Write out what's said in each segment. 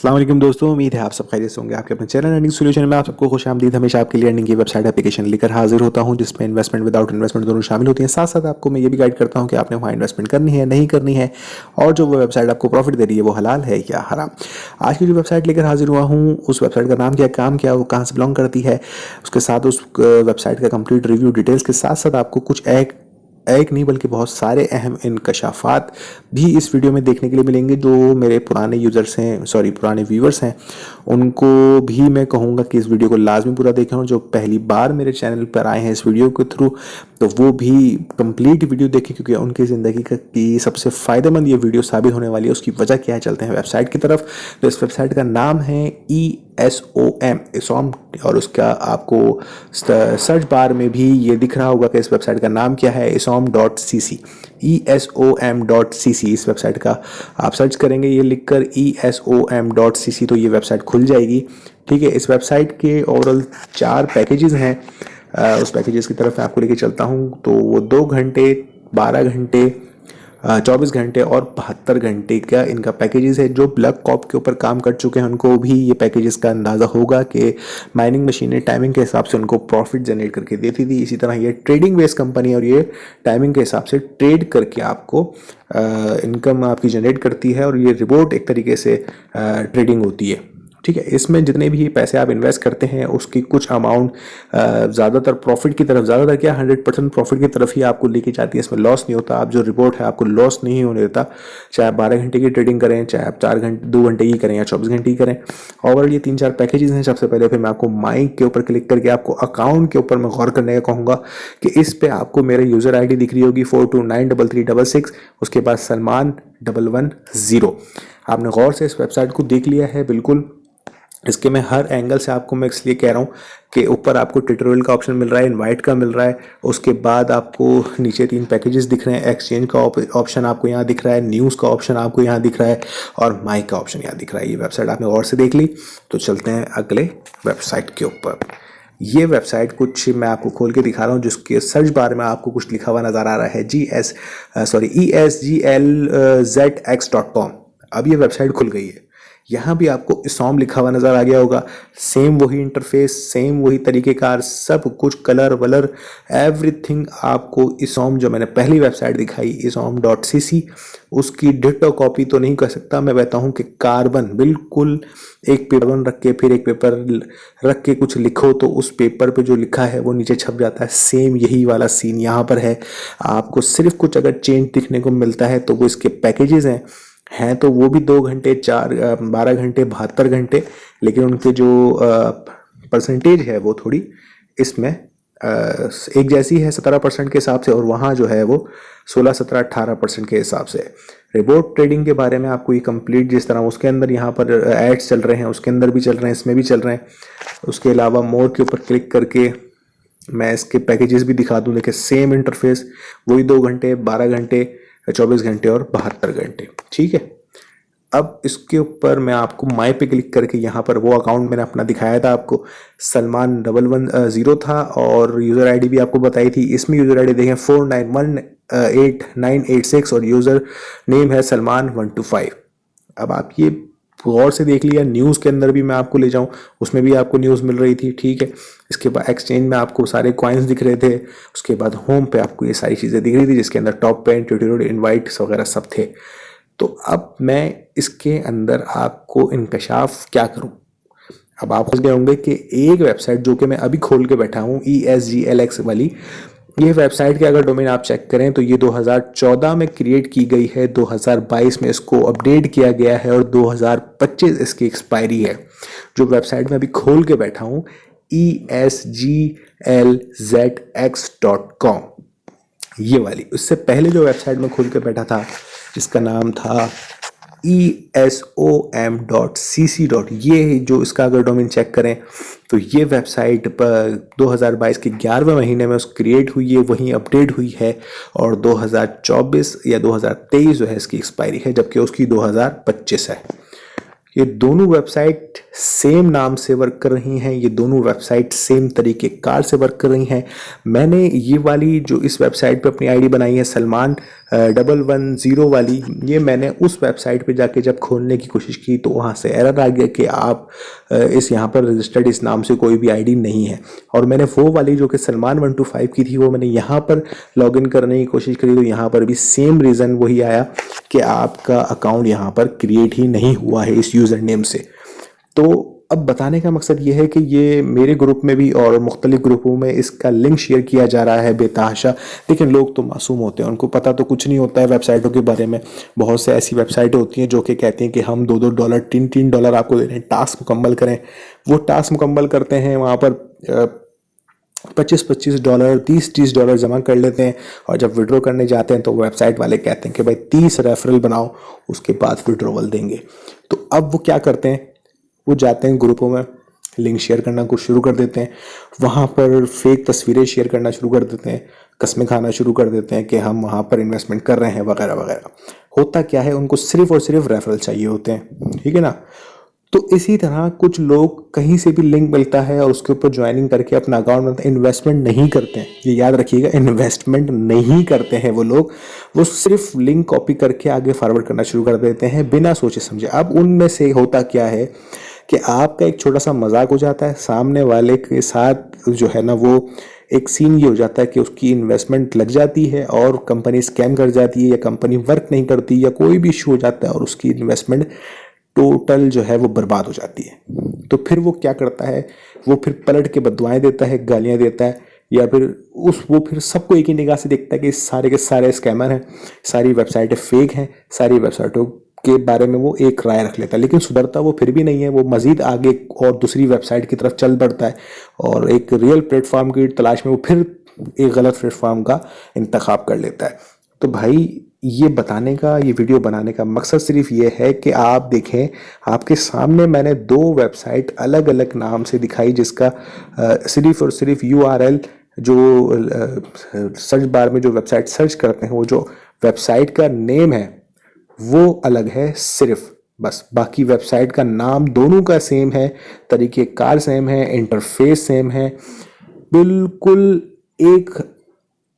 अस्सलाम वालेकुम दोस्तों, उम्मीद है आप सब खैरियत से होंगे। आपके अपने चैनल अर्निंग सॉल्यूशन में आप सबको खुशामदीद। हमेशा आपके लिए अर्निंग की वेबसाइट एप्लीकेशन लेकर हाजिर होता हूं, जिसमें इन्वेस्टमेंट विदाउट इन्वेस्टमेंट दोनों शामिल होती हैं। साथ साथ आपको मैं ये भी गाइड करता हूं कि आपने वहाँ इन्वेस्टमेंट करनी है नहीं करनी है, और जो वो वेबसाइट आपको प्रॉफिट दे रही है वो हलाल है या हराम। आज की जो वेबसाइट लेकर हाजिर हुआ हूँ, उस वेबसाइट का नाम क्या, काम क्या, वो कहाँ से बिलोंग करती है, उसके साथ उस वेबसाइट का कंप्लीट रिव्यू डिटेल्स के साथ साथ आपको कुछ एक नहीं बल्कि बहुत सारे अहम इंकशाफात भी इस वीडियो में देखने के लिए मिलेंगे। जो मेरे पुराने यूज़र्स हैं, सॉरी पुराने व्यूवर्स हैं, उनको भी मैं कहूँगा कि इस वीडियो को लाजमी पूरा देखें। और जो पहली बार मेरे चैनल पर आए हैं इस वीडियो के थ्रू, तो वो भी कंप्लीट वीडियो देखें, क्योंकि उनकी ज़िंदगी की सबसे फ़ायदेमंद ये वीडियो साबित होने वाली है। उसकी वजह क्या है, चलते हैं वेबसाइट की तरफ। तो इस वेबसाइट का नाम है ESOM, और उसका आपको सर्च बार में भी ये दिख रहा होगा कि इस वेबसाइट का नाम क्या है, esom.cc। ESOM.cc इस वेबसाइट का आप सर्च करेंगे, ये लिखकर ESOM.cc, तो ये वेबसाइट खुल जाएगी। ठीक है, इस वेबसाइट के ओवरऑल 4 पैकेजेस हैं। उस पैकेजेस की तरफ मैं आपको लेके चलता हूँ। तो वो 2 घंटे, 12 घंटे, 24 घंटे और 72 घंटे का इनका पैकेजेस है। जो ब्लैक कॉप के ऊपर काम कर चुके हैं उनको भी ये पैकेजेस का अंदाज़ा होगा कि माइनिंग मशीनें टाइमिंग के हिसाब से उनको प्रॉफिट जनरेट करके देती थी। इसी तरह ये ट्रेडिंग बेस्ड कंपनी, और ये टाइमिंग के हिसाब से ट्रेड करके आपको इनकम आपकी जनरेट करती है, और ये रिपोर्ट एक तरीके से ट्रेडिंग होती है। ठीक है, इसमें जितने भी पैसे आप इन्वेस्ट करते हैं उसकी कुछ अमाउंट ज़्यादातर प्रॉफिट की तरफ, ज़्यादातर क्या 100% प्रॉफिट की तरफ ही आपको लेके जाती है। इसमें लॉस नहीं होता। आप जो रिपोर्ट है आपको लॉस नहीं होने देता, चाहे आप 12 घंटे की ट्रेडिंग करें, चाहे आप 2 घंटे की करें या 24 घंटे की करें। ओवरऑल ये 3-4 पैकेजेस हैं। सबसे पहले फिर मैं आपको माइक के ऊपर क्लिक करके आपको अकाउंट के ऊपर मैं गौर करने का कहूँगा कि इस पर आपको मेरा यूज़र ID दिख रही होगी 42933366, उसके बाद सलमान 110। आपने गौर से इस वेबसाइट को देख लिया है बिल्कुल। इसके मैं हर एंगल से आपको मैं इसलिए कह रहा हूँ कि ऊपर आपको ट्यूटोरियल का ऑप्शन मिल रहा है, इनवाइट का मिल रहा है, उसके बाद आपको नीचे 3 पैकेजेस दिख रहे हैं, एक्सचेंज का ऑप्शन आपको यहाँ दिख रहा है, न्यूज़ का ऑप्शन आपको यहाँ दिख रहा है, और माइक का ऑप्शन यहाँ दिख रहा है। ये वेबसाइट आपने गौर से देख ली। तो चलते हैं अगले वेबसाइट के ऊपर। ये वेबसाइट कुछ मैं आपको खोल के दिखा रहा हूँ, जिसके सर्च बार में आपको कुछ लिखा हुआ नज़र आ रहा है, ESGLZX.com। अब ये वेबसाइट खुल गई है। यहाँ भी आपको ESOM लिखा हुआ नज़र आ गया होगा। सेम वही इंटरफेस, सेम वही तरीक़ेकार, सब कुछ कलर वलर एवरीथिंग आपको ESOM, जो मैंने पहली वेबसाइट दिखाई ESOM.cc, उसकी डिटो कॉपी तो नहीं कर सकता। मैं कहता हूँ कि कार्बन बिल्कुल एक पेपर रख के फिर एक पेपर रख के कुछ लिखो तो उस पेपर पे जो लिखा है वो नीचे छप जाता है। सेम यही वाला सीन यहाँ पर है। आपको सिर्फ कुछ अगर चेंज दिखने को मिलता है तो वो इसके पैकेजेस हैं तो वो भी 2 घंटे, 12 घंटे, 72 घंटे, लेकिन उनके जो परसेंटेज है वो थोड़ी इसमें एक जैसी है 17% के हिसाब से, और वहाँ जो है वो 16, 17, 18% के हिसाब से। रिपोर्ट ट्रेडिंग के बारे में आपको ये कंप्लीट जिस तरह उसके अंदर यहाँ पर एड्स चल रहे हैं, उसके अंदर भी चल रहे हैं, इसमें भी चल रहे हैं। उसके अलावा मोर के ऊपर क्लिक करके मैं इसके पैकेजेस भी दिखा दूँ। देखिए सेम इंटरफेस, वही 2 घंटे, 12 घंटे, 24 घंटे और 72 घंटे। ठीक है, अब इसके ऊपर मैं आपको माई पे क्लिक करके यहाँ पर वो अकाउंट मैंने अपना दिखाया था आपको, सलमान 110 था, और यूज़र ID भी आपको बताई थी। इसमें यूज़र ID देखें 49188986, और यूज़र नेम है सलमान 125। अब आप ये गौर से देख लिया। न्यूज़ के अंदर भी मैं आपको ले जाऊं, उसमें भी आपको न्यूज़ मिल रही थी। ठीक है, इसके बाद एक्सचेंज में आपको सारे कॉइन्स दिख रहे थे। उसके बाद होम पे आपको ये सारी चीज़ें दिख रही थी, जिसके अंदर टॉप पेन, ट्यूटोरियल, इनवाइट्स वगैरह सब थे। तो अब मैं इसके अंदर आपको इंकशाफ क्या करूं। अब आप समझ गए होंगे कि एक वेबसाइट जो कि मैं अभी खोल के बैठा हूं, ESGLX वाली, ये वेबसाइट के अगर डोमेन आप चेक करें तो ये 2014 में क्रिएट की गई है, 2022 में इसको अपडेट किया गया है, और 2025 इसकी एक्सपायरी है। जो वेबसाइट में अभी खोल के बैठा हूँ ESGLZX.com, ये वाली। उससे पहले जो वेबसाइट में खोल के बैठा था जिसका नाम था ESOM.cc. ये जो इसका अगर डोमेन चेक करें तो ये वेबसाइट पर 2022 के 11वें महीने में क्रिएट हुई है, वहीं अपडेट हुई है, और 2024 या 2023 जो है इसकी एक्सपायरी है, जबकि उसकी 2025 है। ये दोनों वेबसाइट सेम नाम से वर्क कर रही हैं, ये दोनों वेबसाइट सेम तरीके कार से वर्क कर रही हैं। मैंने ये वाली जो इस वेबसाइट पे अपनी आईडी बनाई है सलमान 110 वाली, ये मैंने उस वेबसाइट पे जाके जब खोलने की कोशिश की तो वहाँ से एरर आ गया कि आप इस यहाँ पर रजिस्टर्ड इस नाम से कोई भी आईडी नहीं है। और मैंने वो वाली जो कि सलमान 125 की थी वो मैंने यहाँ पर लॉगिन करने की कोशिश करी तो यहाँ पर भी सेम रीज़न वही आया कि आपका अकाउंट यहाँ पर क्रिएट ही नहीं हुआ है इस यूज़र नेम से। तो अब बताने का मकसद ये है कि ये मेरे ग्रुप में भी और मुख्तलिफ ग्रुपों में इसका लिंक शेयर किया जा रहा है बेतहाशा। लेकिन लोग तो मासूम होते हैं, उनको पता तो कुछ नहीं होता है वेबसाइटों के बारे में। बहुत से ऐसी वेबसाइटें होती हैं जो कि कहती हैं कि हम $2-2 $3-3 आपको दे रहे हैं, टास्क मुकम्मल करें। वो टास्क मुकम्मल करते हैं, वहाँ पर $25-25 $30-30 जमा कर लेते हैं और जब विड्रॉ करने जाते हैं तो वेबसाइट वाले कहते हैं कि भाई 30 रेफरल बनाओ, उसके बाद विड्रॉवल देंगे। तो अब वो क्या करते हैं, वो जाते हैं ग्रुपों में लिंक शेयर करना कुछ शुरू कर देते हैं, वहाँ पर फेक तस्वीरें शेयर करना शुरू कर देते हैं, कस्में खाना शुरू कर देते हैं कि हम वहाँ पर इन्वेस्टमेंट कर रहे हैं वगैरह वगैरह। होता क्या है, उनको सिर्फ और सिर्फ रेफरल चाहिए होते हैं, ठीक है ना। तो इसी तरह कुछ लोग कहीं से भी लिंक मिलता है और उसके ऊपर ज्वाइनिंग करके अपना अकाउंट बनता है। इन्वेस्टमेंट नहीं करते हैं, ये याद रखिएगा, इन्वेस्टमेंट नहीं करते हैं वो लोग। वो सिर्फ लिंक कॉपी करके आगे फॉरवर्ड करना शुरू कर देते हैं बिना सोचे समझे। अब उनमें से होता क्या है कि आपका एक छोटा सा मजाक हो जाता है, सामने वाले के साथ जो है ना वो एक सीन ये हो जाता है कि उसकी इन्वेस्टमेंट लग जाती है और कंपनी स्कैम कर जाती है या कंपनी वर्क नहीं करती या कोई भी इशू हो जाता है और उसकी इन्वेस्टमेंट टोटल जो है वो बर्बाद हो जाती है। तो फिर वो क्या करता है, वो फिर पलट के बददुआएं देता है, गालियां देता है, या फिर वो फिर सबको एक ही निगाह से देखता है कि सारे के सारे स्कैमर हैं, सारी वेबसाइटें फेक हैं, सारी वेबसाइटों के बारे में वो एक राय रख लेता है। लेकिन सुधरता वो फिर भी नहीं है, वो मजीद आगे और दूसरी वेबसाइट की तरफ चल पड़ता है और एक रियल प्लेटफॉर्म की तलाश में वो फिर एक गलत प्लेटफॉर्म का इंतखाब कर लेता है। तो भाई ये बताने का, ये वीडियो बनाने का मकसद सिर्फ ये है कि आप देखें, आपके सामने मैंने 2 वेबसाइट अलग अलग नाम से दिखाई जिसका सिर्फ और सिर्फ URL जो सर्च बार में जो वेबसाइट सर्च करते हैं वो जो वेबसाइट का नेम है वो अलग है सिर्फ, बस। बाकी वेबसाइट का नाम दोनों का सेम है, तरीक़ेकार सेम है, इंटरफेस सेम है, बिल्कुल। एक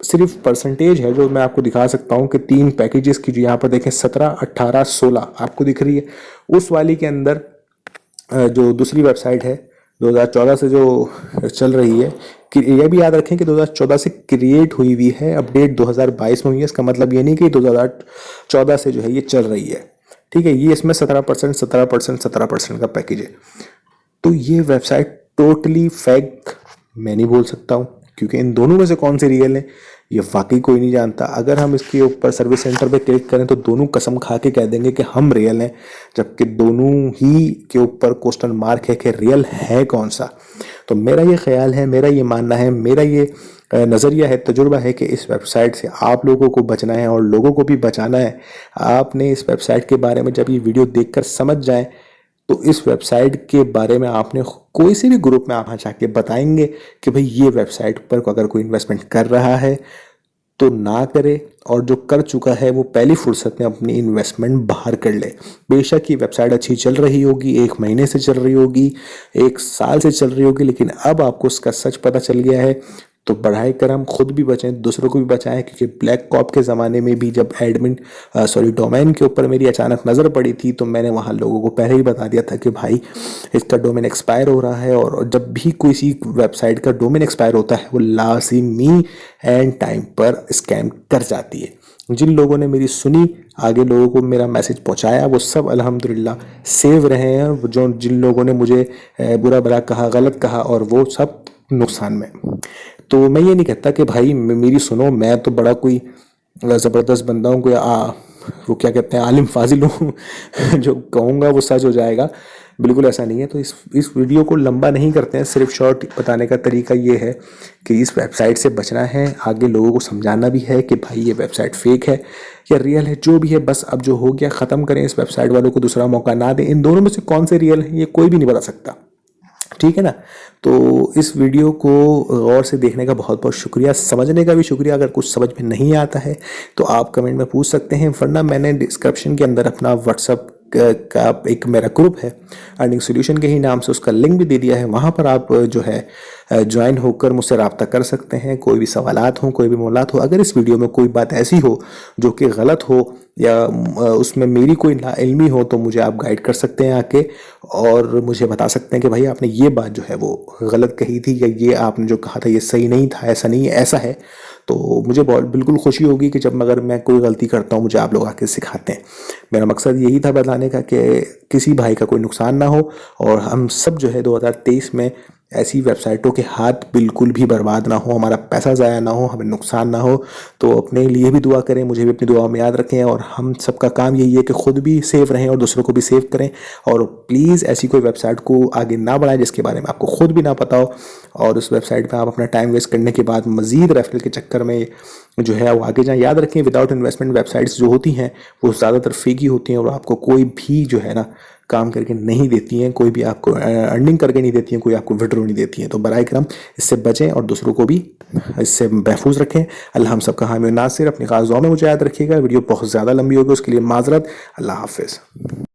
सिर्फ परसेंटेज है जो मैं आपको दिखा सकता हूँ कि 3 पैकेजेस की जो यहाँ पर देखें 17, 18, 16 आपको दिख रही है। उस वाली के अंदर जो दूसरी वेबसाइट है 2014 से जो चल रही है, कि यह भी याद रखें कि 2014 से क्रिएट हुई हुई है, अपडेट 2022 में हुई है। इसका मतलब ये नहीं कि 2014 से जो है ये चल रही है, ठीक है। ये इसमें 17%, 17%, 17% का पैकेज है। तो ये वेबसाइट टोटली फेक मैं नहीं बोल सकता हूँ, क्योंकि इन दोनों में से कौन सी रियल है ये वाकई कोई नहीं जानता। अगर हम इसके ऊपर सर्विस सेंटर पे क्लिक करें तो दोनों कसम खा के कह देंगे कि हम रियल हैं, जबकि दोनों ही के ऊपर क्वेश्चन मार्क है कि रियल है कौन सा। तो मेरा ये ख्याल है, मेरा ये मानना है, मेरा ये नज़रिया है, तजुर्बा है कि इस वेबसाइट से आप लोगों को बचना है और लोगों को भी बचाना है। आपने इस वेबसाइट के बारे में जब ये वीडियो देखकर समझ जाएं तो इस वेबसाइट के बारे में आपने कोई से भी ग्रुप में आप जाके बताएंगे कि भाई ये वेबसाइट पर अगर कोई इन्वेस्टमेंट कर रहा है तो ना करे, और जो कर चुका है वो पहली फुर्सत में अपनी इन्वेस्टमेंट बाहर कर ले। बेशक ये वेबसाइट अच्छी चल रही होगी, 1 महीने से चल रही होगी, 1 साल से चल रही होगी, लेकिन अब आपको उसका सच पता चल गया है तो बढ़ाई कर हम खुद भी बचें, दूसरों को भी बचाएं। क्योंकि ब्लैक कॉप के ज़माने में भी जब डोमेन के ऊपर मेरी अचानक नज़र पड़ी थी तो मैंने वहाँ लोगों को पहले ही बता दिया था कि भाई इसका डोमेन एक्सपायर हो रहा है, और जब भी किसी वेबसाइट का डोमेन एक्सपायर होता है वो लाजिमी एंड टाइम पर स्कैम कर जाती है। जिन लोगों ने मेरी सुनी, आगे लोगों को मेरा मैसेज पहुंचाया, वो सब अल्हम्दुलिल्लाह सेव रहे हैं। जो जिन लोगों ने मुझे बुरा भला कहा, गलत कहा, और वो सब नुकसान में। तो मैं ये नहीं कहता कि भाई मेरी सुनो, मैं तो बड़ा कोई ज़बरदस्त बंदा हूँ, कोई वो क्या कहते हैं आलिम फाजिल हूँ जो कहूँगा वो सच हो जाएगा, बिल्कुल ऐसा नहीं है। तो इस वीडियो को लंबा नहीं करते हैं, सिर्फ शॉर्ट बताने का तरीका ये है कि इस वेबसाइट से बचना है, आगे लोगों को समझाना भी है कि भाई ये वेबसाइट फेक है या रियल है, जो भी है बस अब जो हो गया ख़त्म करें, इस वेबसाइट वालों को दूसरा मौका ना दें। इन दोनों में से कौन से रियल है ये कोई भी नहीं बता सकता, ठीक है ना। तो इस वीडियो को गौर से देखने का बहुत बहुत शुक्रिया, समझने का भी शुक्रिया। अगर कुछ समझ में नहीं आता है तो आप कमेंट में पूछ सकते हैं, वरना मैंने डिस्क्रिप्शन के अंदर अपना व्हाट्सअप का एक मेरा ग्रुप है अर्निंग सॉल्यूशन के ही नाम से, उसका लिंक भी दे दिया है। वहाँ पर आप जो है ज्वाइन होकर मुझसे रब्ता कर सकते हैं। कोई भी सवालात हो, कोई भी मामलात हो, अगर इस वीडियो में कोई बात ऐसी हो जो कि गलत हो या उसमें मेरी कोई नाइल्मी हो तो मुझे आप गाइड कर सकते हैं आके, और मुझे बता सकते हैं कि भाई आपने ये बात जो है वो गलत कही थी, या ये आपने जो कहा था ये सही नहीं था, ऐसा नहीं है, ऐसा है। तो मुझे बहुत बिल्कुल खुशी होगी कि जब अगर मैं कोई गलती करता हूँ मुझे आप लोग आके सिखाते हैं। मेरा मकसद यही था बताने का कि किसी भाई का कोई नुकसान ना हो, और हम सब जो है 2023 में ऐसी वेबसाइटों के हाथ बिल्कुल भी बर्बाद ना हो, हमारा पैसा ज़ाया ना हो, हमें नुकसान ना हो। तो अपने लिए भी दुआ करें, मुझे भी अपनी दुआ में याद रखें, और हम सबका काम यही है कि खुद भी सेफ रहें और दूसरों को भी सेफ करें। और प्लीज़ ऐसी कोई वेबसाइट को आगे ना बढ़ाएं जिसके बारे में आपको खुद भी ना पता हो, और उस वेबसाइट पर आप अपना टाइम वेस्ट करने के बाद मज़ीद रेफरल के चक्कर में जो है वो आगे जाएं। याद रखें, विदाउट इन्वेस्टमेंट वेबसाइट्स जो होती हैं वो ज़्यादातर फेक ही होती हैं, और आपको कोई भी जो है ना काम करके नहीं देती हैं, कोई भी आपको अर्निंग करके नहीं देती हैं, कोई आपको विड्रॉ नहीं देती हैं। तो बराए करम इससे बचें और दूसरों को भी इससे महफूज रखें। अल्लाह हम सबका हामी नासिर। अपनी खास दुआ में मुझे याद रखिएगा। वीडियो बहुत ज़्यादा लंबी होगी, उसके लिए माजरत। अल्लाह हाफिज़।